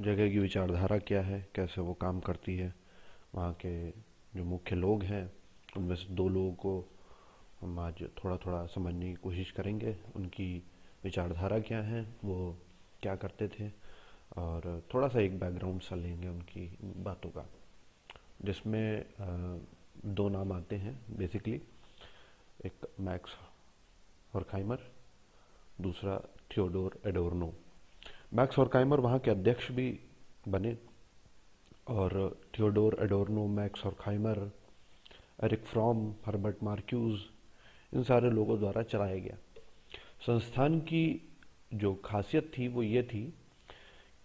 जगह की विचारधारा क्या है, कैसे वो काम करती है। वहाँ के जो मुख्य लोग हैं उनमें से दो लोगों को हम आज थोड़ा थोड़ा समझने की कोशिश करेंगे। उनकी विचारधारा क्या है, वो क्या करते थे, और थोड़ा सा एक बैकग्राउंड सा लेंगे उनकी बातों का, जिसमें दो नाम आते हैं बेसिकली। एक मैक्स हॉर्खहाइमर, दूसरा थियोडोर एडोर्नो। मैक्स हॉर्खहाइमर वहाँ के अध्यक्ष भी बने, और Theodor Adorno, Max Horkheimer, Erich Fromm, Herbert Marcuse, इन सारे लोगों द्वारा चलाया गया। संस्थान की जो खासियत थी वो ये थी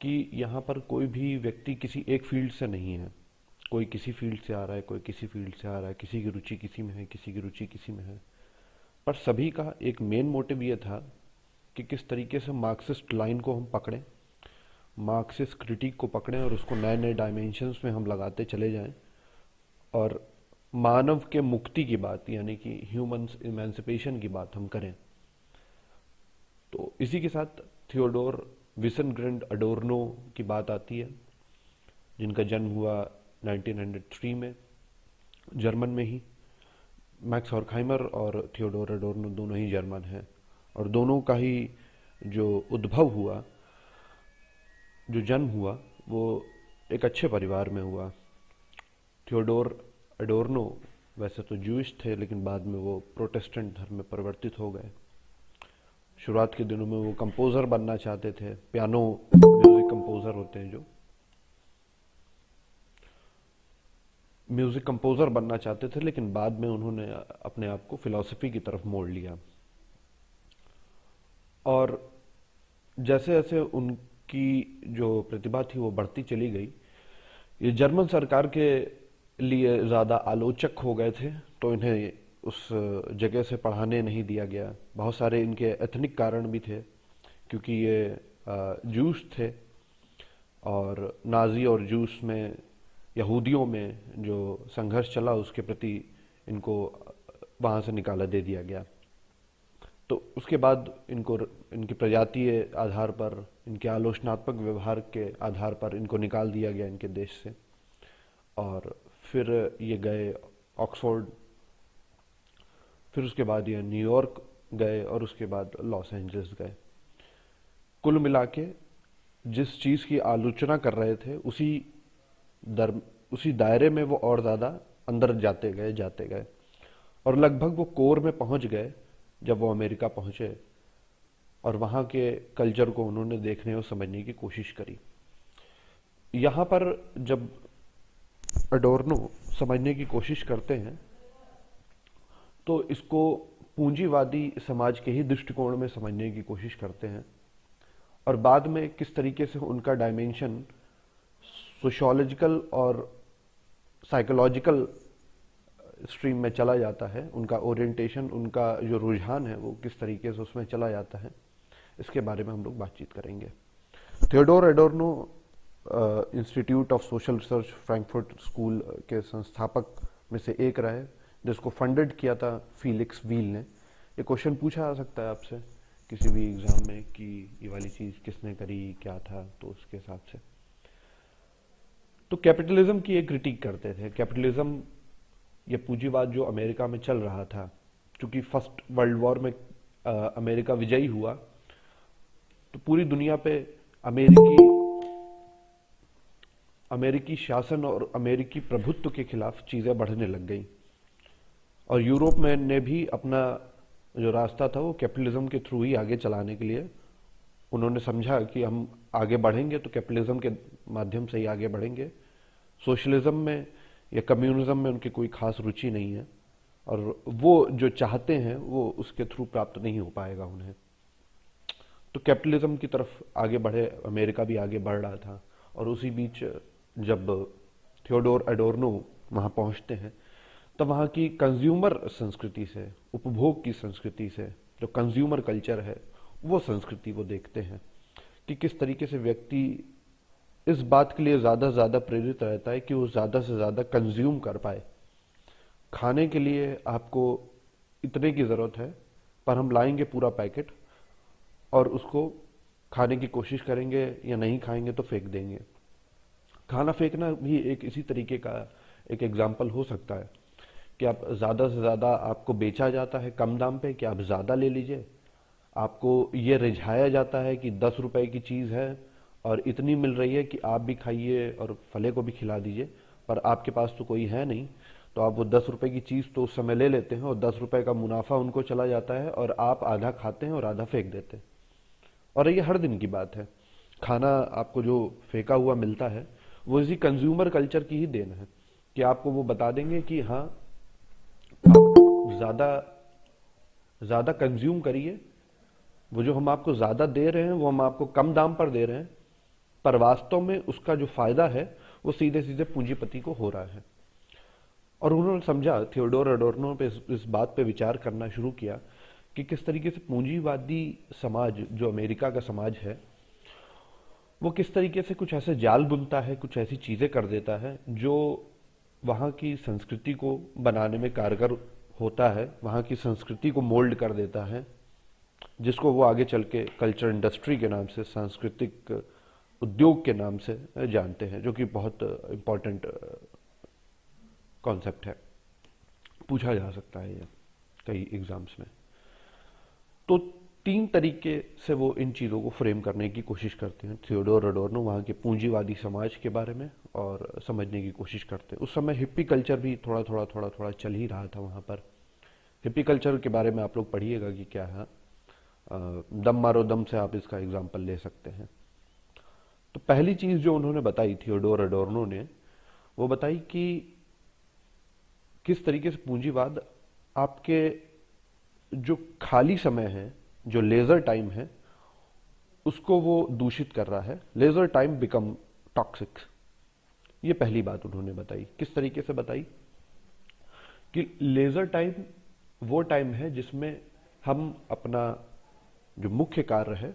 कि यहाँ पर कोई भी व्यक्ति किसी एक फील्ड से नहीं है। कोई किसी फील्ड से आ रहा है, कोई किसी फील्ड से आ रहा है, किसी की रुचि किसी में है, किसी की रुचि किसी में है, पर सभी का एक मेन मोटिव ये था कि किस तरीके से मार्क्सिस्ट लाइन को हम पकड़ें, मार्क्सिस्ट क्रिटिक को पकड़ें और उसको नए नए डायमेंशंस में हम लगाते चले जाएं, और मानव के मुक्ति की बात, यानी कि ह्यूमंस इमेंसिपेशन की बात हम करें। तो इसी के साथ थियोडोर विसेनग्रेंड अडोर्नो की बात आती है, जिनका जन्म हुआ 1903 में, जर्मन में ही। मैक्स हॉर्खहाइमर और थियोडोर एडोर्नो दोनों ही जर्मन हैं, और दोनों का ही जो उद्भव हुआ, जो जन्म हुआ, वो एक अच्छे परिवार में हुआ। थियोडोर एडोर्नो वैसे तो जूइश थे, लेकिन बाद में वो प्रोटेस्टेंट धर्म में परिवर्तित हो गए। शुरुआत के दिनों में वो कंपोजर बनना चाहते थे, पियानो म्यूजिक कंपोजर होते हैं जो, म्यूजिक कंपोजर बनना चाहते थे, लेकिन बाद में उन्होंने अपने आप को फिलॉसफी की तरफ मोड़ लिया। और जैसे जैसे उनकी जो प्रतिभा थी वो बढ़ती चली गई, ये जर्मन सरकार के लिए ज़्यादा आलोचक हो गए थे, तो इन्हें उस जगह से पढ़ाने नहीं दिया गया। बहुत सारे इनके एथनिक कारण भी थे, क्योंकि ये जूस थे, और नाजी और जूस में, यहूदियों में जो संघर्ष चला उसके प्रति इनको वहाँ से निकाला दे दिया गया। तो उसके बाद इनको इनकी प्रजातीय आधार पर, इनके आलोचनात्मक व्यवहार के आधार पर इनको निकाल दिया गया इनके देश से, और फिर ये गए ऑक्सफोर्ड, फिर उसके बाद ये न्यूयॉर्क गए, और उसके बाद लॉस एंजलिस गए। कुल मिला के जिस चीज़ की आलोचना कर रहे थे दर उसी दायरे में वो और ज़्यादा अंदर जाते गए, और लगभग वो कोर में पहुंच गए जब वो अमेरिका पहुंचे, और वहाँ के कल्चर को उन्होंने देखने और समझने की कोशिश करी। यहाँ पर जब अडोर्नो समझने की कोशिश करते हैं तो इसको पूंजीवादी समाज के ही दृष्टिकोण में समझने की कोशिश करते हैं, और बाद में किस तरीके से उनका डायमेंशन सोशियोलॉजिकल और साइकोलॉजिकल स्ट्रीम में चला जाता है, उनका ओरिएंटेशन, उनका जो रुझान है वो किस तरीके से उसमें चला जाता है, इसके बारे में हम लोग बातचीत करेंगे। Theodor Adorno institute of social research Frankfurt school के संस्थापक में से एक रहे, जिसको फंडेड किया था फीलिक्स व्हील ने। ये क्वेश्चन पूछा जा सकता है आपसे किसी भी एग्जाम में कि ये वाली चीज़ किसने करी, क्या था, तो उसके हिसाब से। तो कैपिटलिज्म की एक क्रिटिक करते थे। कैपिटलिज्म, ये पूंजीवाद जो अमेरिका में चल रहा था, क्योंकि फर्स्ट वर्ल्ड वॉर में अमेरिका विजयी हुआ, तो पूरी दुनिया पे अमेरिकी अमेरिकी शासन और अमेरिकी प्रभुत्व के खिलाफ चीज़ें बढ़ने लग गई, और यूरोप में ने भी अपना जो रास्ता था वो कैपिटलिज्म के थ्रू ही आगे चलाने के लिए उन्होंने समझा कि हम आगे बढ़ेंगे तो कैपिटलिज्म के माध्यम से ही आगे बढ़ेंगे। सोशलिज्म में या कम्युनिज्म में उनकी कोई खास रुचि नहीं है, और वो जो चाहते हैं वो उसके थ्रू प्राप्त नहीं हो पाएगा उन्हें। तो कैपिटलिज्म की तरफ आगे बढ़े, अमेरिका भी आगे बढ़ रहा था, और उसी बीच जब थियोडोर एडोर्नो वहाँ पहुँचते हैं, तब वहाँ की कंज्यूमर संस्कृति से, उपभोग की संस्कृति से, जो कंज्यूमर कल्चर है, वो संस्कृति वो देखते हैं कि किस तरीके से व्यक्ति इस बात के लिए ज़्यादा से ज़्यादा प्रेरित रहता है कि वो ज़्यादा से ज़्यादा कंज्यूम कर पाए। खाने के लिए आपको इतने की ज़रूरत है, पर हम लाएंगे पूरा पैकेट और उसको खाने की कोशिश करेंगे या नहीं खाएंगे तो फेंक देंगे। खाना फेंकना भी एक इसी तरीके का एक एग्जाम्पल हो सकता है कि आप ज़्यादा से ज़्यादा आपको बेचा जाता है कम दाम पे कि आप ज़्यादा ले लीजिए, आपको ये रिझाया जाता है कि 10 रुपए की चीज़ है और इतनी मिल रही है कि आप भी खाइए और फले को भी खिला दीजिए, पर आपके पास तो कोई है नहीं, तो आप वो 10 रुपए की चीज़ तो उस समय ले लेते हैं और 10 रुपए का मुनाफा उनको चला जाता है और आप आधा खाते हैं और आधा फेंक देते हैं। और ये हर दिन की बात है। खाना आपको जो फेंका हुआ मिलता है वो इसी कंज्यूमर कल्चर की ही देन है कि आपको वो बता देंगे कि हाँ, आप ज़्यादा ज़्यादा कंज्यूम करिए, वो जो हम आपको ज़्यादा दे रहे हैं वो हम आपको कम दाम पर दे रहे हैं, पर वास्तव में उसका जो फायदा है वो सीधे सीधे पूंजीपति को हो रहा है। और उन्होंने समझा, थियोडोर एडोर्नो पे इस बात पे विचार करना शुरू किया कि किस तरीके से पूंजीवादी समाज जो अमेरिका का समाज है वो किस तरीके से कुछ ऐसे जाल बुनता है, कुछ ऐसी चीजें कर देता है जो वहाँ की संस्कृति को बनाने में कारगर होता है, वहाँ की संस्कृति को मोल्ड कर देता है, जिसको वो आगे चल के कल्चर इंडस्ट्री के नाम से, सांस्कृतिक उद्योग के नाम से जानते हैं, जो कि बहुत इम्पोर्टेंट कॉन्सेप्ट है, पूछा जा सकता है ये कई एग्जाम्स में। तो 3 तरीके से वो इन चीज़ों को फ्रेम करने की कोशिश करते हैं थियोडोर एडोर्नो, वहाँ के पूंजीवादी समाज के बारे में और समझने की कोशिश करते हैं। उस समय हिप्पी कल्चर भी थोड़ा थोड़ा थोड़ा थोड़ा चल ही रहा था वहाँ पर। हिप्पी कल्चर के बारे में आप लोग पढ़िएगा कि क्या है, दम मारो दम से आप इसका एग्जाम्पल ले सकते हैं। तो पहली चीज़ जो उन्होंने बताई थियोडोर एडोर्नो ने, वो बताई कि किस तरीके से पूंजीवाद आपके जो खाली समय है, जो लेजर टाइम है, उसको वो दूषित कर रहा है। Laser time become toxic. ये पहली बात उन्होंने बताई। किस तरीके से बताई कि लेजर टाइम वो टाइम है जिसमें हम अपना जो मुख्य कार्य है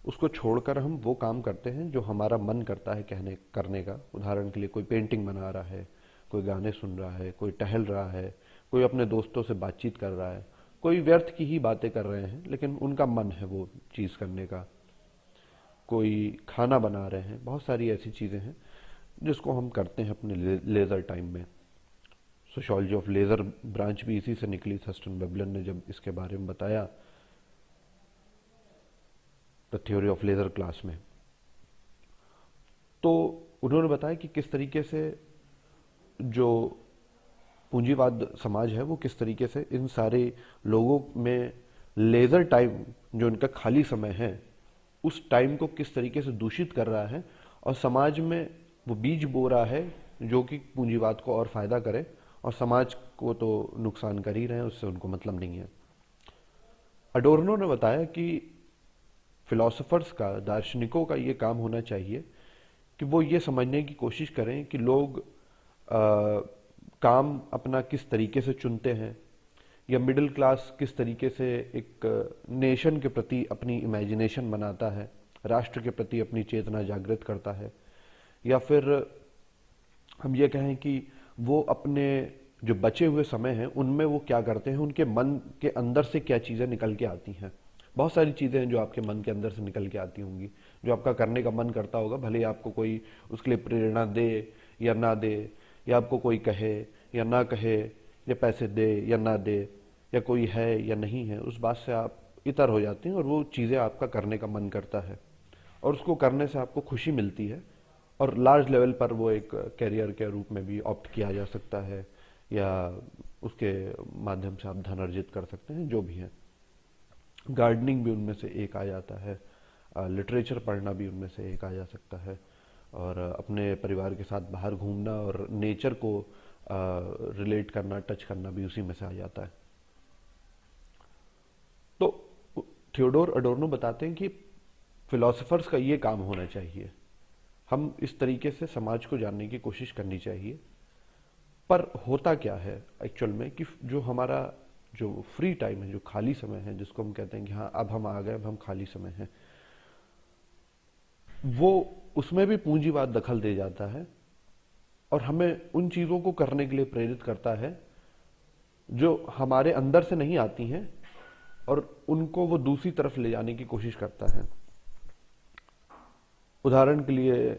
उसको छोड़कर हम वो काम करते हैं जो हमारा मन करता है कहने करने का। उदाहरण के लिए कोई पेंटिंग बना रहा है, कोई गाने सुन रहा है, कोई टहल रहा है, कोई अपने दोस्तों से बातचीत कर रहा है, कोई व्यर्थ की ही बातें कर रहे हैं लेकिन उनका मन है वो चीज़ करने का, कोई खाना बना रहे हैं। बहुत सारी ऐसी चीज़ें हैं जिसको हम करते हैं अपने लेज़र टाइम में। सोशियोलॉजी ऑफ लेज़र ब्रांच भी इसी से निकली। थर्स्टन वेबलन ने जब इसके बारे में बताया the theory of laser class में, तो उन्होंने बताया कि किस तरीके से जो पूंजीवाद समाज है वो किस तरीके से इन सारे लोगों में लेजर टाइम, जो इनका खाली समय है, उस टाइम को किस तरीके से दूषित कर रहा है और समाज में वो बीज बो रहा है जो कि पूंजीवाद को और फायदा करे, और समाज को तो नुकसान कर ही रहे हैं, उससे उनको मतलब नहीं है। अडोर्नो ने बताया कि फिलोसोफर्स का, दार्शनिकों का ये काम होना चाहिए कि वो ये समझने की कोशिश करें कि लोग काम अपना किस तरीके से चुनते हैं, या मिडिल क्लास किस तरीके से एक नेशन के प्रति अपनी इमेजिनेशन बनाता है, राष्ट्र के प्रति अपनी चेतना जागृत करता है, या फिर हम ये कहें कि वो अपने जो बचे हुए समय हैं उनमें वो क्या करते हैं, उनके मन के अंदर से क्या चीज़ें निकल के आती हैं। बहुत सारी चीज़ें हैं जो आपके मन के अंदर से निकल के आती होंगी, जो आपका करने का मन करता होगा, भले ही आपको कोई उसके लिए प्रेरणा दे या ना दे, या आपको कोई कहे या ना कहे, या पैसे दे या ना दे, या कोई है या नहीं है, उस बात से आप इतर हो जाते हैं और वो चीज़ें आपका करने का मन करता है और उसको करने से आपको खुशी मिलती है, और लार्ज लेवल पर वो एक कैरियर के रूप में भी ऑप्ट किया जा सकता है, या उसके माध्यम से आप धन अर्जित कर सकते हैं, जो भी है। गार्डनिंग भी उनमें से एक आ जाता है, लिटरेचर पढ़ना भी उनमें से एक आ जा सकता है, और अपने परिवार के साथ बाहर घूमना और नेचर को रिलेट करना, टच करना भी उसी में से आ जाता है। तो थियोडोर एडोर्नो बताते हैं कि फिलोसोफर्स का ये काम होना चाहिए, हम इस तरीके से समाज को जानने की कोशिश करनी चाहिए। पर होता क्या है एक्चुअल में कि जो हमारा जो फ्री टाइम है, जो खाली समय है, जिसको हम कहते हैं कि हाँ अब हम आ गए, अब हम खाली समय है, वो उसमें भी पूंजीवाद दखल दे जाता है और हमें उन चीज़ों को करने के लिए प्रेरित करता है जो हमारे अंदर से नहीं आती हैं, और उनको वो दूसरी तरफ ले जाने की कोशिश करता है। उदाहरण के लिए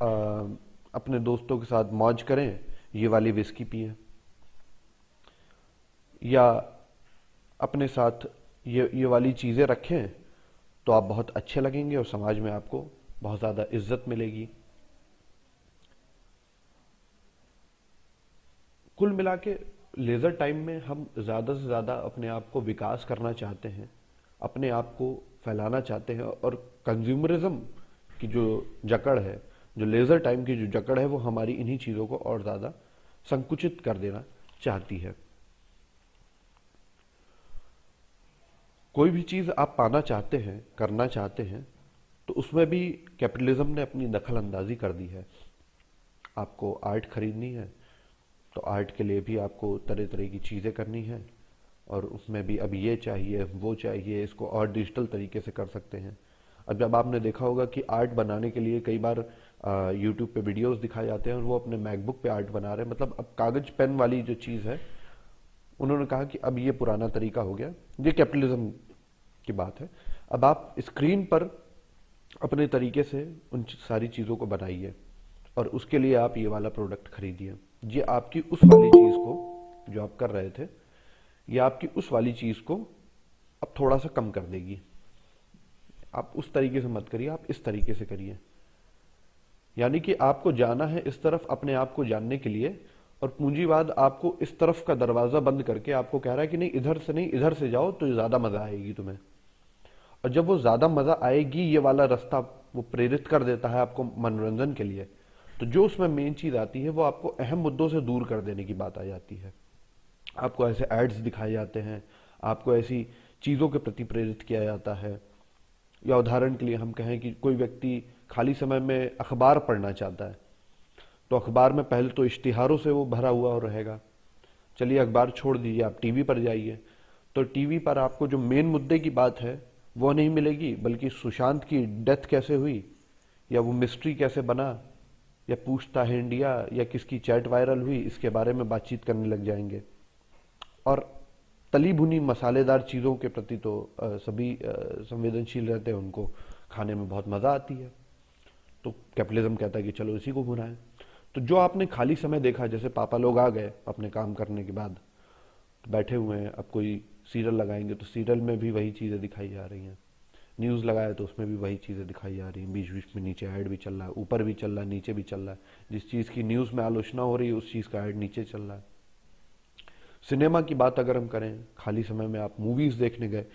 आ, अपने दोस्तों के साथ मौज करें, ये वाली विस्की पिए, या अपने साथ ये वाली चीजें रखें, तो आप बहुत अच्छे लगेंगे और समाज में आपको बहुत ज्यादा इज्जत मिलेगी। कुल मिला के लेजर टाइम में हम ज्यादा से ज्यादा अपने आप को विकास करना चाहते हैं, अपने आप को फैलाना चाहते हैं, और कंज्यूमरिज्म की जो जकड़ है, जो लेजर टाइम की जो जकड़ है, वो हमारी इन्हीं चीजों को और ज्यादा संकुचित कर देना चाहती है। कोई भी चीज आप पाना चाहते हैं, करना चाहते हैं, तो उसमें भी कैपिटलिज्म ने अपनी दखल अंदाजी कर दी है। आपको आर्ट खरीदनी है, तो आर्ट के लिए भी आपको तरह तरह की चीजें करनी है, और उसमें भी अब ये चाहिए वो चाहिए, इसको और डिजिटल तरीके से कर सकते हैं। अब जब आपने देखा होगा कि आर्ट बनाने के लिए कई बार यूट्यूब पे वीडियोस दिखाए जाते हैं और वो अपने मैकबुक पे आर्ट बना रहे हैं, मतलब अब कागज पेन वाली जो चीज है, उन्होंने कहा कि अब ये पुराना तरीका हो गया। ये कैपिटलिज्म की बात है। अब आप स्क्रीन पर अपने तरीके से उन सारी चीजों को बनाइए, और उसके लिए आप ये वाला प्रोडक्ट खरीदिए। ये आपकी उस वाली चीज को जो आप कर रहे थे, ये आपकी उस वाली चीज को अब थोड़ा सा कम कर देगी। आप उस तरीके से मत करिए, आप इस तरीके से करिए। यानी कि आपको जाना है इस तरफ अपने आप को जानने के लिए, और पूंजीवाद आपको इस तरफ का दरवाजा बंद करके आपको कह रहा है कि नहीं, इधर से नहीं, इधर से जाओ तो ज्यादा मजा आएगी तुम्हें। और जब वो ज्यादा मजा आएगी, ये वाला रास्ता वो प्रेरित कर देता है आपको मनोरंजन के लिए, तो जो उसमें मेन चीज आती है वो आपको अहम मुद्दों से दूर कर देने की बात आ जाती है। आपको ऐसे एड्स दिखाए जाते हैं, आपको ऐसी चीजों के प्रति प्रेरित किया जाता है। या उदाहरण के लिए हम कहें कि कोई व्यक्ति खाली समय में अखबार पढ़ना चाहता है, तो अखबार में पहले तो इश्तिहारों से वो भरा हुआ रहेगा। चलिए अखबार छोड़ दीजिए, आप टीवी पर जाइए, तो टीवी पर आपको जो मेन मुद्दे की बात है वो नहीं मिलेगी, बल्कि सुशांत की डेथ कैसे हुई, या वो मिस्ट्री कैसे बना, या पूछता है इंडिया, या किसकी चैट वायरल हुई, इसके बारे में बातचीत करने लग जाएंगे। और तली भुनी मसालेदार चीजों के प्रति तो सभी संवेदनशील रहते हैं, उनको खाने में बहुत मजा आती है। तो कैपिटलिज्म कहता है कि चलो इसी को भुनाएं। तो जो आपने खाली समय देखा, जैसे पापा लोग आ गए अपने काम करने के बाद, तो बैठे हुए हैं, अब कोई सीरियल लगाएंगे तो सीरियल में भी वही चीजें दिखाई जा रही हैं। न्यूज लगाया तो उसमें भी वही चीजें दिखाई जा रही हैं। बीच बीच में नीचे ऐड भी चल रहा है, ऊपर भी चल रहा है, नीचे भी चल रहा है। जिस चीज की न्यूज में आलोचना हो रही है, उस चीज का ऐड नीचे चल रहा है। सिनेमा की बात अगर हम करें, खाली समय में आप मूवीज देखने गए,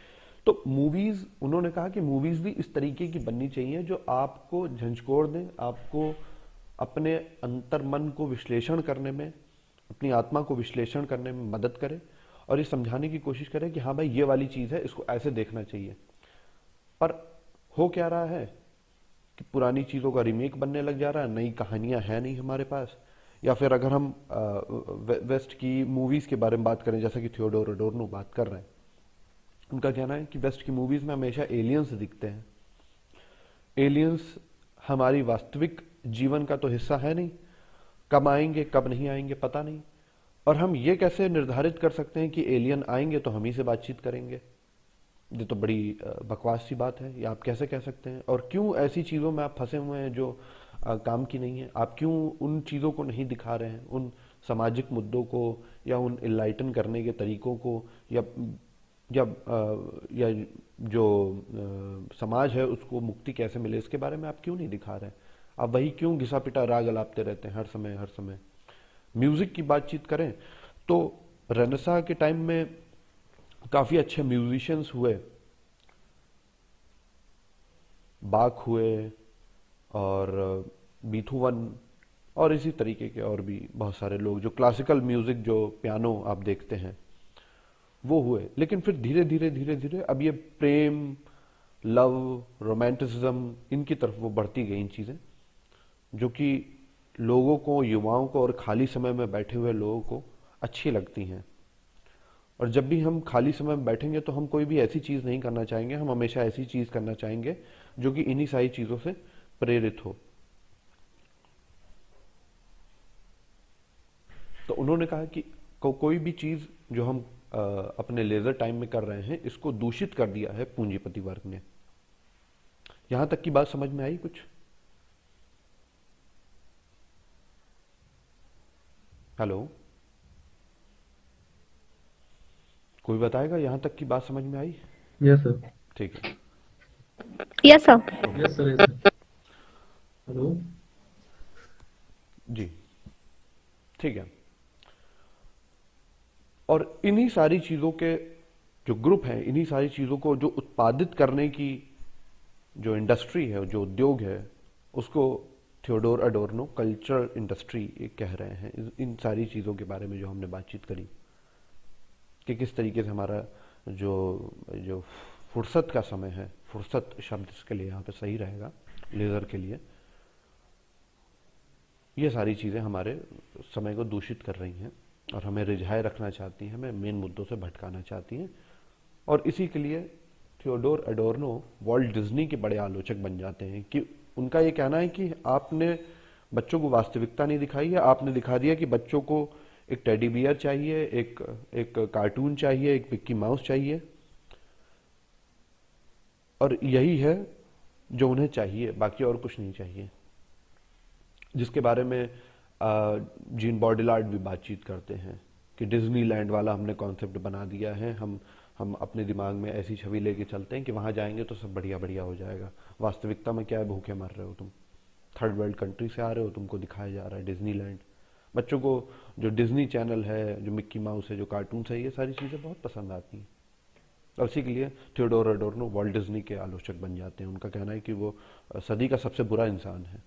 तो मूवीज, उन्होंने कहा कि मूवीज भी इस तरीके की बननी चाहिए जो आपको झंझोड़ दें, आपको अपने अंतर्मन को विश्लेषण करने में, अपनी आत्मा को विश्लेषण करने में मदद करे, और ये समझाने की कोशिश करे कि हाँ भाई ये वाली चीज है, इसको ऐसे देखना चाहिए। पर हो क्या रहा है कि पुरानी चीजों का रीमेक बनने लग जा रहा है, नई कहानियां हैं नहीं हमारे पास। या फिर अगर हम वेस्ट की मूवीज के बारे में बात करें, जैसा कि थियोडोर एडोर्नो बात कर रहे हैं, उनका कहना है कि वेस्ट की मूवीज में हमेशा एलियंस दिखते हैं। एलियंस हमारी वास्तविक जीवन का तो हिस्सा है नहीं, कब आएंगे कब नहीं आएंगे पता नहीं, और हम ये कैसे निर्धारित कर सकते हैं कि एलियन आएंगे तो हम ही से बातचीत करेंगे। ये तो बड़ी बकवास सी बात है, ये आप कैसे कह सकते हैं? और क्यों ऐसी चीजों में आप फंसे हुए हैं जो काम की नहीं है? आप क्यों उन चीजों को नहीं दिखा रहे हैं, उन सामाजिक मुद्दों को, या उन इनलाइटन करने के तरीकों को, या जो समाज है उसको मुक्ति कैसे मिले, इसके बारे में आप क्यों नहीं दिखा रहे हैं? आप वही क्यों घिसा पिटा राग अलापते रहते हैं हर समय हर समय? म्यूजिक की बातचीत करें तो रेनेसा के टाइम में काफी अच्छे म्यूजिशियंस हुए, बाक हुए, और बीथोवन, और इसी तरीके के और भी बहुत सारे लोग, जो क्लासिकल म्यूजिक, जो पियानो आप देखते हैं, वो हुए। लेकिन फिर धीरे धीरे धीरे धीरे अब ये प्रेम, लव, रोमांटिसिज्म, इनकी तरफ वो बढ़ती गई इन चीजें, जो कि लोगों को, युवाओं को और खाली समय में बैठे हुए लोगों को अच्छी लगती हैं। और जब भी हम खाली समय में बैठेंगे तो हम कोई भी ऐसी चीज नहीं करना चाहेंगे, हम हमेशा ऐसी चीज करना चाहेंगे जो कि इन्हीं सारी चीजों से प्रेरित हो। तो उन्होंने कहा कि कोई भी चीज जो हम अपने लेजर टाइम में कर रहे हैं, इसको दूषित कर दिया है पूंजीपति वर्ग ने। यहां तक की बात समझ में आई कुछ? हेलो, कोई बताएगा यहाँ तक की बात समझ में आई? Yes sir. ठीक है। Yes sir. Okay. Yes sir. Yes sir. Hello. जी, ठीक है। और इन्हीं सारी चीजों के जो ग्रुप हैं, इन्हीं सारी चीजों को जो उत्पादित करने की जो इंडस्ट्री है, जो उद्योग है, उसको थियोडोर अडोर्नो कल्चरल इंडस्ट्री कह रहे हैं। इन सारी चीजों के बारे में जो हमने बातचीत करी कि किस तरीके से हमारा जो जो फुर्सत का समय है, फुर्सत शब्द इसके लिए यहाँ पे सही रहेगा, लेजर के लिए, ये सारी चीजें हमारे समय को दूषित कर रही हैं और हमें रिझाए रखना चाहती हैं, हमें मेन मुद्दों से भटकाना चाहती हैं। और इसी के लिए थियोडोर एडोर्नो वॉल्ट डिज्नी के बड़े आलोचक बन जाते हैं कि उनका ये कहना है कि आपने बच्चों को वास्तविकता नहीं दिखाई है, आपने दिखा दिया कि बच्चों को एक टेडी बियर चाहिए, एक एक कार्टून चाहिए, एक मिक्की माउस चाहिए, और यही है जो उन्हें चाहिए, बाकी और कुछ नहीं चाहिए। जिसके बारे में जीन बॉडिलार्ड भी बातचीत करते हैं कि डिज्नीलैंड वाला हमने कॉन्सेप्ट बना दिया है, हम अपने दिमाग में ऐसी छवि लेके चलते हैं कि वहां जाएंगे तो सब बढ़िया बढ़िया हो जाएगा। वास्तविकता में क्या है, भूखे मर रहे हो तुम, थर्ड वर्ल्ड कंट्री से आ रहे हो, तुमको दिखाया जा रहा है डिज्नीलैंड। बच्चों को जो डिज्नी चैनल है, जो मिक्की माउस है, जो कार्टून है, ये सारी चीजें बहुत पसंद आती हैं। और इसी के लिए थियोडोर एडोर्नो वॉल्ट डिज्नी के आलोचक बन जाते हैं। उनका कहना है कि वो सदी का सबसे बुरा इंसान है,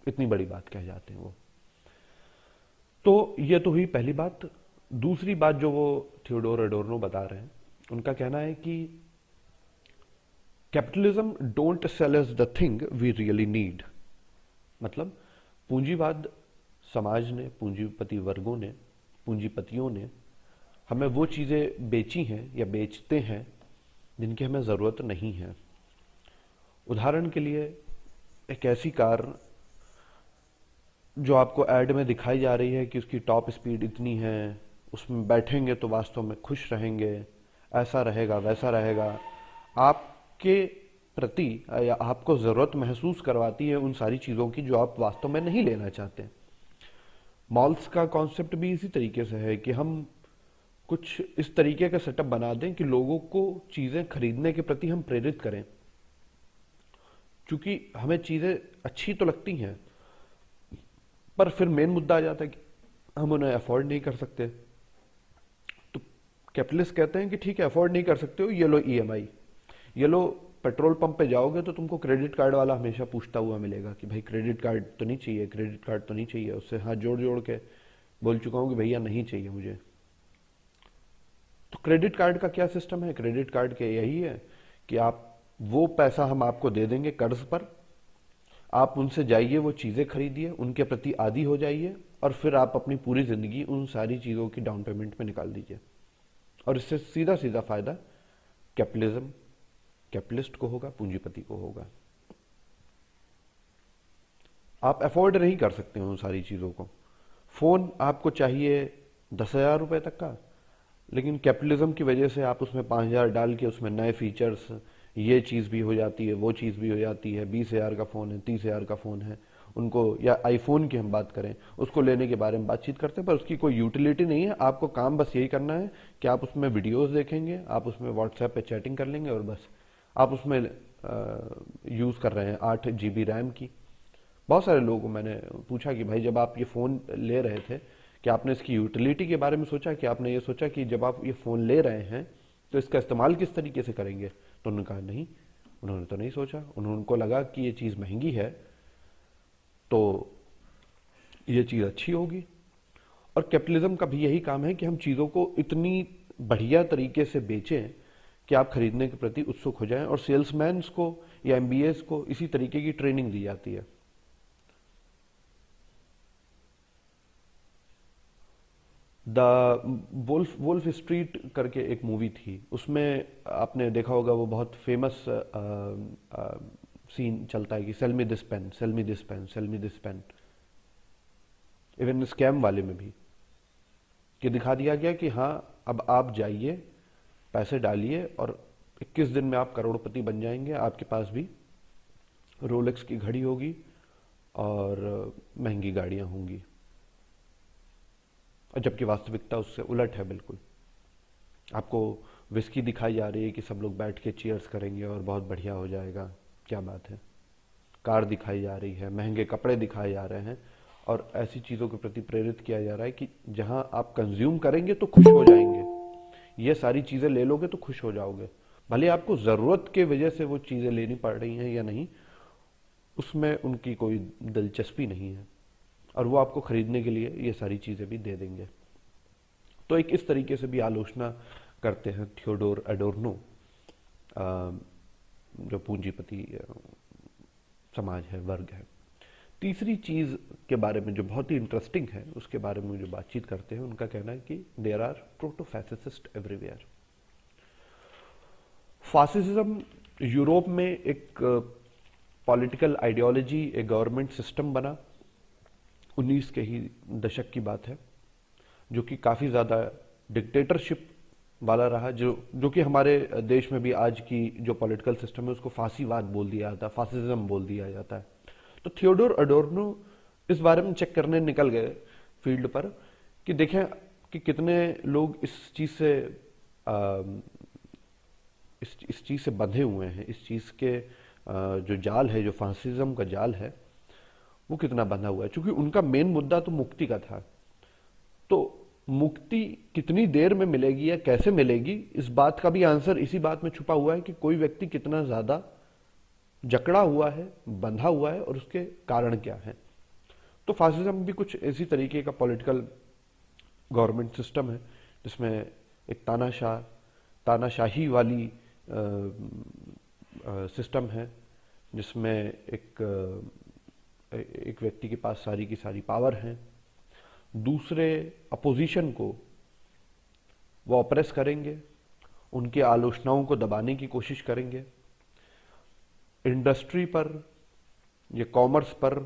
इतनी बड़ी बात कह जाते हैं वो। तो ये तो हुई पहली बात। दूसरी बात जो वो थियोडोर एडोर्नो बता रहे हैं, उनका कहना है कि capitalism don't sell us the thing we really need. मतलब पूंजीवाद समाज ने, पूंजीपति वर्गों ने, पूंजीपतियों ने हमें वो चीजें बेची हैं या बेचते हैं जिनकी हमें जरूरत नहीं है। उदाहरण के लिए एक ऐसी कार जो आपको ऐड में दिखाई जा रही है कि उसकी टॉप स्पीड इतनी है, उसमें बैठेंगे तो वास्तव में खुश रहेंगे, ऐसा रहेगा वैसा रहेगा, आपके प्रति या आपको जरूरत महसूस करवाती है उन सारी चीजों की जो आप वास्तव में नहीं लेना चाहते। मॉल्स का कॉन्सेप्ट भी इसी तरीके से है कि हम कुछ इस तरीके का सेटअप बना दें कि लोगों को चीजें खरीदने के प्रति हम प्रेरित करें, क्योंकि हमें चीजें अच्छी तो लगती हैं, पर फिर मेन मुद्दा आ जाता है कि हम उन्हें अफोर्ड नहीं कर सकते। तो कैपिटलिस्ट कहते हैं कि ठीक है, अफोर्ड नहीं कर सकते हो, ये लो ईएमआई, ये लो। पेट्रोल पंप पे जाओगे तो तुमको क्रेडिट कार्ड वाला हमेशा पूछता हुआ मिलेगा कि भाई क्रेडिट कार्ड तो नहीं चाहिए, क्रेडिट कार्ड तो नहीं चाहिए। उससे हाथ जोड़ जोड़ के बोल चुका हूं कि भैया नहीं चाहिए मुझे। तो क्रेडिट कार्ड का क्या सिस्टम है? क्रेडिट कार्ड के यही है कि आप वो पैसा हम आपको दे देंगे कर्ज पर, आप उनसे जाइए, वो चीजें खरीदिए, उनके प्रति आदी हो जाइए, और फिर आप अपनी पूरी जिंदगी उन सारी चीजों की डाउन पेमेंट में निकाल दीजिए। और इससे सीधा सीधा फायदा कैपिटलिज्म, कैपिटलिस्ट को होगा, पूंजीपति को होगा। आप अफोर्ड नहीं कर सकते उन सारी चीजों को। फोन आपको चाहिए 10,000 रुपए तक का, लेकिन कैपिटलिज्म की वजह से आप उसमें 5,000 डाल के उसमें नए फीचर्स, ये चीज भी हो जाती है, वो चीज भी हो जाती है। 20,000 का फोन है, 30,000 का फोन है उनको, या आईफोन की हम बात करें, उसको लेने के बारे में बातचीत करते हैं, पर उसकी कोई यूटिलिटी नहीं है। आपको काम बस यही करना है कि आप उसमें वीडियोस देखेंगे, आप उसमें व्हाट्सएप पे चैटिंग कर लेंगे, और बस आप उसमें यूज कर रहे हैं 8 GB रैम की। बहुत सारे लोगों को मैंने पूछा कि भाई जब आप ये फोन ले रहे थे, कि आपने इसकी यूटिलिटी के बारे में सोचा, कि आपने ये सोचा कि जब आप ये फोन ले रहे हैं तो इसका इस्तेमाल किस तरीके से करेंगे? तो उन्होंने कहा नहीं, उन्होंने तो नहीं सोचा। उनको लगा कि ये चीज महंगी है तो ये चीज अच्छी होगी। और कैपिटलिज्म का भी यही काम है कि हम चीजों को इतनी बढ़िया तरीके से बेचें कि आप खरीदने के प्रति उत्सुक हो जाएं, और सेल्समैन को या एमबीएस को इसी तरीके की ट्रेनिंग दी जाती है। द वुल्फ वुल्फ स्ट्रीट करके एक मूवी थी, उसमें आपने देखा होगा, वो बहुत फेमस सीन चलता है कि sell me this pen, sell me this pen, sell me this pen. Even scam वाले में भी कि दिखा दिया गया कि हाँ, अब आप जाइए, पैसे डालिए, और 21 दिन में आप करोड़पति बन जाएंगे, आपके पास भी रोलेक्स की घड़ी होगी और महंगी गाड़ियां होंगी। और जबकि वास्तविकता उससे उलट है बिल्कुल। आपको विस्की दिखाई जा रही है कि सब लोग बैठ के चीयर्स करेंगे और बहुत बढ़िया हो जाएगा, क्या बात है। कार दिखाई जा रही है, महंगे कपड़े दिखाए जा रहे हैं, और ऐसी चीज़ों के प्रति प्रेरित किया जा रहा है कि जहां आप कंज्यूम करेंगे तो खुश हो जाएंगे, ये सारी चीज़ें ले लोगे तो खुश हो जाओगे। भले आपको ज़रूरत के वजह से वो चीज़ें लेनी पड़ रही हैं या नहीं, उसमें उनकी कोई दिलचस्पी नहीं है, और वो आपको खरीदने के लिए ये सारी चीज़ें भी दे देंगे। तो एक इस तरीके से भी आलोचना करते हैं थियोडोर एडोर्नो, जो पूंजीपति समाज है, वर्ग है। तीसरी चीज के बारे में जो बहुत ही इंटरेस्टिंग है, उसके बारे में जो बातचीत करते हैं, उनका कहना है कि there are protofascist everywhere. Fascism Europe में एक पॉलिटिकल आइडियोलॉजी, एक गवर्नमेंट सिस्टम बना, 19 के ही दशक की बात है, जो कि काफी ज्यादा डिक्टेटरशिप वाला रहा, जो कि हमारे देश में भी आज की जो पॉलिटिकल सिस्टम है उसको फासीवाद बोल दिया जाता है, फासिज्म बोल दिया जाता है। तो थियोडोर एडोर्नो इस बारे में चेक करने निकल गए फील्ड पर कि देखें कि कितने लोग इस चीज से इस चीज से बंधे हुए हैं, इस चीज के जो जाल है, जो फासिज्म का जाल है, वो कितना बंधा हुआ है। क्योंकि उनका मेन मुद्दा तो मुक्ति का था। तो मुक्ति कितनी देर में मिलेगी या कैसे मिलेगी, इस बात का भी आंसर इसी बात में छुपा हुआ है कि कोई व्यक्ति कितना ज्यादा जकड़ा हुआ है, बंधा हुआ है, और उसके कारण क्या है। तो फासिज्म भी कुछ इसी तरीके का पॉलिटिकल गवर्नमेंट सिस्टम है, जिसमें एक तानाशाही वाली सिस्टम है, जिसमें एक व्यक्ति के पास सारी की सारी पावर है, दूसरे अपोजिशन को वो ऑप्रेस करेंगे, उनकी आलोचनाओं को दबाने की कोशिश करेंगे, इंडस्ट्री पर या कॉमर्स पर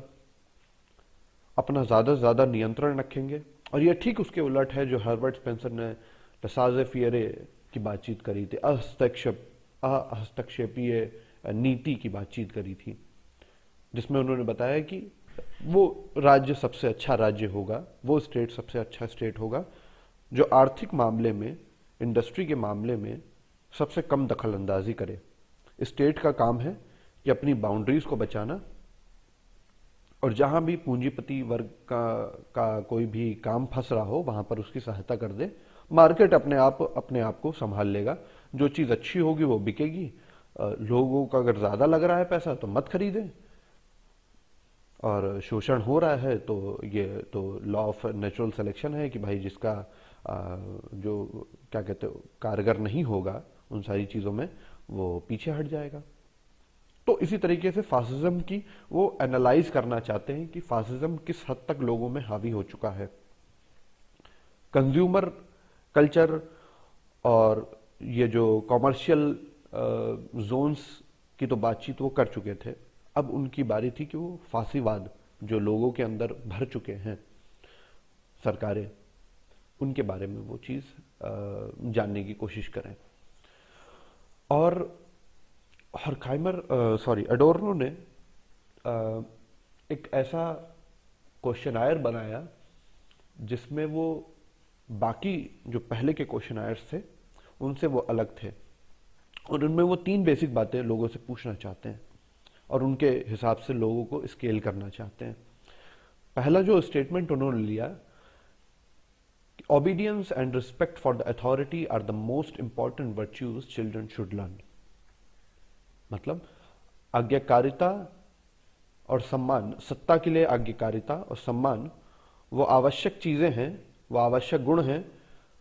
अपना ज्यादा से ज्यादा नियंत्रण रखेंगे। और यह ठीक उसके उलट है जो हर्बर्ट स्पेंसर ने लसाजे फियरे की बातचीत करी थी, अहस्तक्षेपीय नीति की बातचीत करी थी, जिसमें उन्होंने बताया कि वो राज्य सबसे अच्छा राज्य होगा, वो स्टेट सबसे अच्छा स्टेट होगा जो आर्थिक मामले में, इंडस्ट्री के मामले में सबसे कम दखल अंदाजी करे। स्टेट का काम है कि अपनी बाउंड्रीज को बचाना, और जहां भी पूंजीपति वर्ग का कोई भी काम फंस रहा हो वहां पर उसकी सहायता कर दे। मार्केट अपने आप को संभाल लेगा, जो चीज अच्छी होगी वो बिकेगी। लोगों का अगर ज्यादा लग रहा है पैसा तो मत खरीदें, और शोषण हो रहा है तो ये तो लॉ ऑफ नेचुरल सिलेक्शन है कि भाई जिसका जो क्या कहते हो कारगर नहीं होगा उन सारी चीजों में, वो पीछे हट जाएगा। तो इसी तरीके से फासिज्म की वो एनालाइज करना चाहते हैं कि फासिज्म किस हद तक लोगों में हावी हो चुका है। कंज्यूमर कल्चर और ये जो कॉमर्शियल जोन्स की तो बातचीत वो कर चुके थे, अब उनकी बारी थी कि वो फासीवाद जो लोगों के अंदर भर चुके हैं सरकारें, उनके बारे में वो चीज जानने की कोशिश करें। और एडोर्नो ने एक ऐसा क्वेश्चनायर बनाया जिसमें वो बाकी जो पहले के क्वेश्चनायर्स थे उनसे वो अलग थे, और उनमें वो 3 बेसिक बातें लोगों से पूछना चाहते हैं और उनके हिसाब से लोगों को स्केल करना चाहते हैं। पहला जो स्टेटमेंट उन्होंने लिया, obedience and respect for the authority are the most important virtues children should learn. मतलब आज्ञाकारिता और सम्मान, सत्ता के लिए आज्ञाकारिता और सम्मान वो आवश्यक चीजें हैं, वो आवश्यक गुण हैं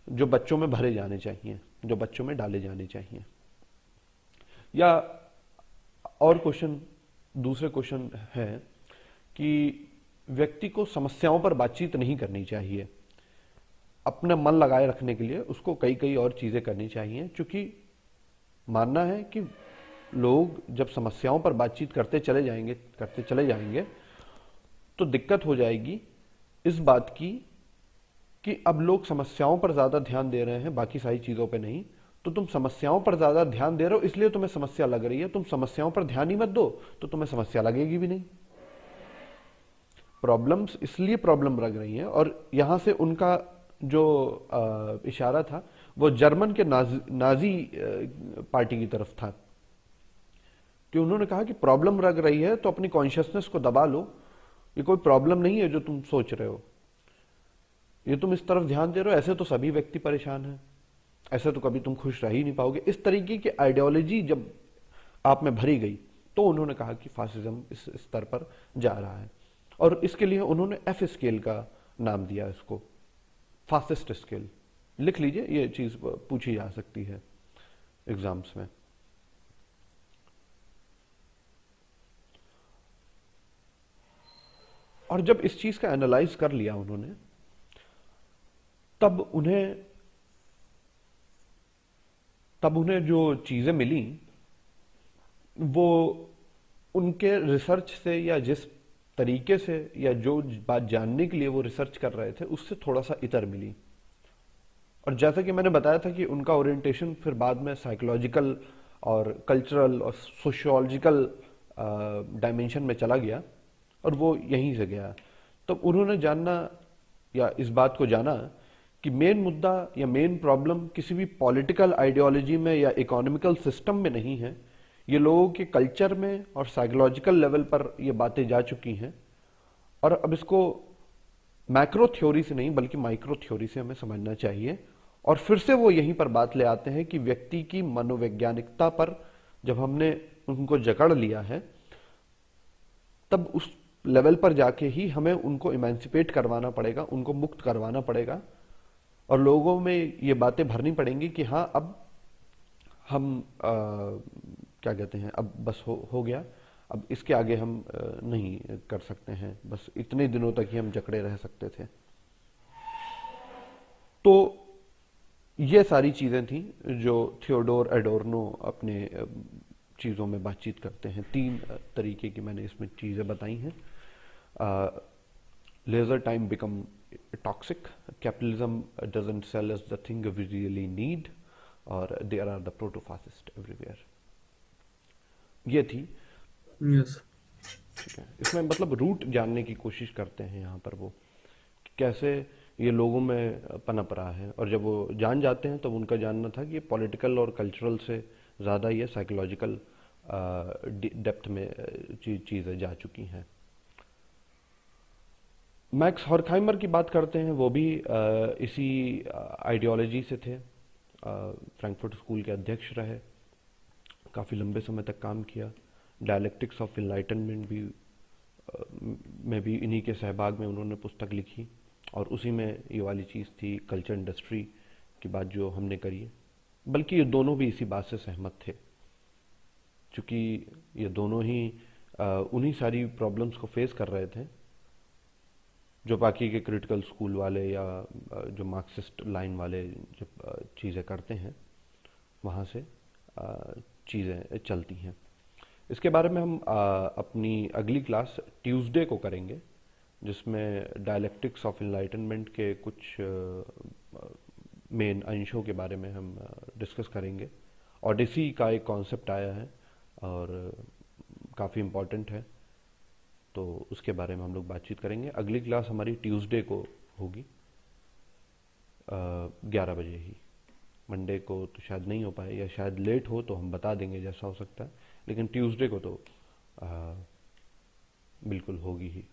जो बच्चों में भरे जाने चाहिए, जो बच्चों में डाले जाने चाहिए। या और दूसरे क्वेश्चन है कि व्यक्ति को समस्याओं पर बातचीत नहीं करनी चाहिए, अपना मन लगाए रखने के लिए उसको कई और चीजें करनी चाहिए, क्योंकि मानना है कि लोग जब समस्याओं पर बातचीत करते चले जाएंगे तो दिक्कत हो जाएगी इस बात की कि अब लोग समस्याओं पर ज्यादा ध्यान दे रहे हैं, बाकी सारी चीजों पे नहीं। तो तुम समस्याओं पर ज्यादा ध्यान दे रहे हो इसलिए तुम्हें समस्या लग रही है, तुम समस्याओं पर ध्यान ही मत दो तो तुम्हें समस्या लगेगी भी नहीं। प्रॉब्लम्स इसलिए प्रॉब्लम लग रही हैं, और यहां से उनका जो इशारा था वो जर्मन के नाजी पार्टी की तरफ था कि उन्होंने कहा कि प्रॉब्लम लग रही है तो अपनी कॉन्शियसनेस को दबा लो, ये कोई प्रॉब्लम नहीं है जो तुम सोच रहे हो, ये तुम इस तरफ ध्यान दे रहे हो, ऐसे तो सभी व्यक्ति परेशान हैं, ऐसे तो कभी तुम खुश रह ही नहीं पाओगे। इस तरीके की आइडियोलॉजी जब आप में भरी गई तो उन्होंने कहा कि फासिज्म इस स्तर पर जा रहा है, और इसके लिए उन्होंने एफ स्केल का नाम दिया इसको, फासिस्ट स्केल। लिख लीजिए, ये चीज पूछी जा सकती है एग्जाम्स में। और जब इस चीज का एनालाइज कर लिया उन्होंने, तब उन्हें जो चीजें मिली वो उनके रिसर्च से, या जिस तरीके से या जो बात जानने के लिए वो रिसर्च कर रहे थे उससे थोड़ा सा इतर मिली। और जैसा कि मैंने बताया था कि उनका ओरिएंटेशन फिर बाद में साइकोलॉजिकल और कल्चरल और सोशियोलॉजिकल डायमेंशन में चला गया, और वो यहीं से गया। तो उन्होंने जानना या इस बात को जाना कि मेन मुद्दा या मेन प्रॉब्लम किसी भी पॉलिटिकल आइडियोलॉजी में या इकोनॉमिकल सिस्टम में नहीं है, ये लोगों के कल्चर में और साइकोलॉजिकल लेवल पर ये बातें जा चुकी हैं। और अब इसको मैक्रो थ्योरी से नहीं बल्कि माइक्रो थ्योरी से हमें समझना चाहिए। और फिर से वो यहीं पर बात ले आते हैं कि व्यक्ति की मनोवैज्ञानिकता पर जब हमने उनको जकड़ लिया है, तब उस लेवल पर जाके ही हमें उनको इमेंसिपेट करवाना पड़ेगा, उनको मुक्त करवाना पड़ेगा, और लोगों में ये बातें भरनी पड़ेंगी कि हाँ अब हम क्या कहते हैं, अब बस हो गया, अब इसके आगे हम नहीं कर सकते हैं, बस इतने दिनों तक ही हम जकड़े रह सकते थे। तो ये सारी चीजें थी जो थियोडोर एडोर्नो अपने चीजों में बातचीत करते हैं। 3 तरीके की मैंने इसमें चीजें बताई हैं। Leisure time become toxic, capitalism doesn't sell us the thing we really need, और there are the protofascist everywhere. ये थी। यस। ठीक है, इसमें मतलब रूट जानने की कोशिश करते हैं यहाँ पर वो, कि कैसे ये लोगों में पनप रहा है। और जब वो जान जाते हैं तब उनका जानना था कि ये पॉलिटिकल और कल्चरल से ज़्यादा ये साइकोलॉजिकल डेप्थ में चीज़ें जा चुकी हैं। मैक्स हॉर्खहाइमर की बात करते हैं, वो भी इसी आइडियोलॉजी से थे। फ्रैंकफर्ट स्कूल के अध्यक्ष रहे, काफ़ी लंबे समय तक काम किया। डायलेक्टिक्स ऑफ इनलाइटनमेंट भी में भी इन्हीं के सहभाग में उन्होंने पुस्तक लिखी, और उसी में ये वाली चीज़ थी कल्चर इंडस्ट्री की बात जो हमने करी है। बल्कि ये दोनों भी इसी बात से सहमत थे, क्योंकि ये दोनों ही उन्हीं सारी प्रॉब्लम्स को फेस कर रहे थे जो बाकी के क्रिटिकल स्कूल वाले या जो मार्क्सिस्ट लाइन वाले जब चीज़ें करते हैं वहाँ से चीज़ें चलती हैं। इसके बारे में हम अपनी अगली क्लास ट्यूसडे को करेंगे, जिसमें डायलेक्टिक्स ऑफ इनलाइटनमेंट के कुछ मेन अंशों के बारे में हम डिस्कस करेंगे। ओडिसी का एक कॉन्सेप्ट आया है और काफ़ी इम्पोर्टेंट है, तो उसके बारे में हम लोग बातचीत करेंगे। अगली क्लास हमारी ट्यूसडे को होगी 11 बजे ही। मंडे को तो शायद नहीं हो पाए, या शायद लेट हो तो हम बता देंगे जैसा हो सकता है, लेकिन ट्यूसडे को तो बिल्कुल होगी ही।